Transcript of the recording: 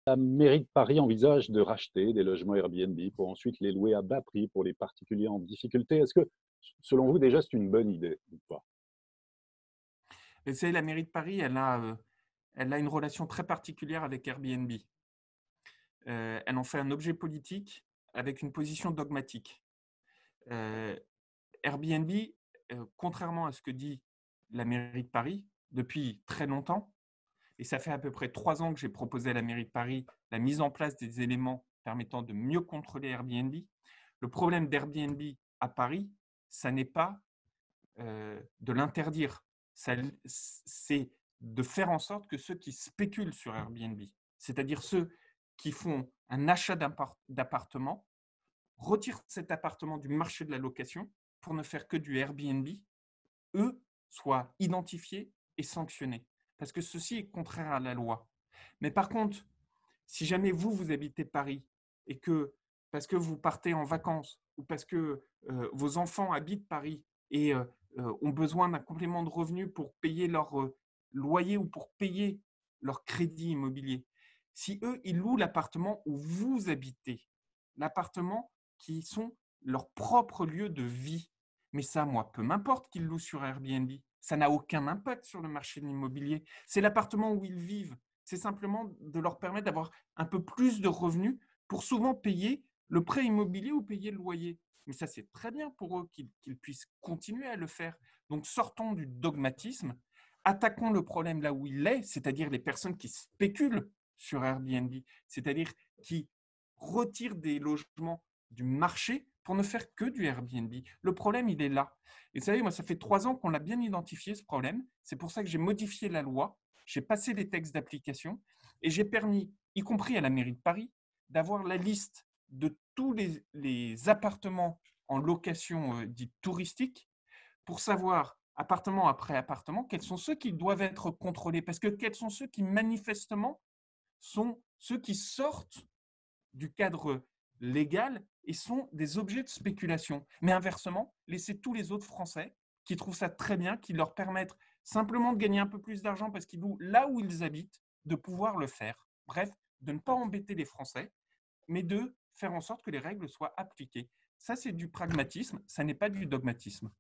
La mairie de Paris envisage de racheter des logements Airbnb pour ensuite les louer à bas prix pour les particuliers en difficulté. Est-ce que, selon vous, déjà, c'est une bonne idée ou pas? Vous savez, la mairie de Paris, elle a une relation très particulière avec Airbnb. Elle en fait un objet politique avec une position dogmatique. Heu, Airbnb, contrairement à ce que dit la mairie de Paris, depuis très longtemps, et ça fait à peu près 3 ans que j'ai proposé à la mairie de Paris la mise en place des éléments permettant de mieux contrôler Airbnb. Le problème d'Airbnb à Paris, ça n'est pas de l'interdire. C'est de faire en sorte que ceux qui spéculent sur Airbnb, c'est-à-dire ceux qui font un achat d'appartement, retirent cet appartement du marché de la location pour ne faire que du Airbnb, eux, soient identifiés et sanctionnés. Parce que ceci est contraire à la loi. Mais par contre, si jamais vous, vous habitez Paris et que, parce que vous partez en vacances ou parce que vos enfants habitent Paris et ont besoin d'un complément de revenus pour payer leur loyer ou pour payer leur crédit immobilier, si eux, ils louent l'appartement où vous habitez, l'appartement qui sont leur propre lieu de vie, mais ça, moi, peu m'importe qu'ils louent sur Airbnb, ça n'a aucun impact sur le marché de l'immobilier. C'est l'appartement où ils vivent. C'est simplement de leur permettre d'avoir un peu plus de revenus pour souvent payer le prêt immobilier ou payer le loyer. Mais ça, c'est très bien pour eux qu'ils puissent continuer à le faire. Donc, sortons du dogmatisme, attaquons le problème là où il est, c'est-à-dire les personnes qui spéculent sur Airbnb, c'est-à-dire qui retirent des logements du marché pour ne faire que du Airbnb. Le problème, il est là. Et vous savez, moi, ça fait 3 ans qu'on l'a bien identifié, ce problème. C'est pour ça que j'ai modifié la loi, j'ai passé les textes d'application et j'ai permis, y compris à la mairie de Paris, d'avoir la liste de tous les appartements en location dite touristique pour savoir, appartement après appartement, quels sont ceux qui doivent être contrôlés. Parce que quels sont ceux qui, manifestement, sont ceux qui sortent du cadre légal et sont des objets de spéculation. Mais inversement, laisser tous les autres Français qui trouvent ça très bien, qui leur permettent simplement de gagner un peu plus d'argent parce qu'ils louent là où ils habitent, de pouvoir le faire. Bref, de ne pas embêter les Français, mais de faire en sorte que les règles soient appliquées. Ça, c'est du pragmatisme, ça n'est pas du dogmatisme.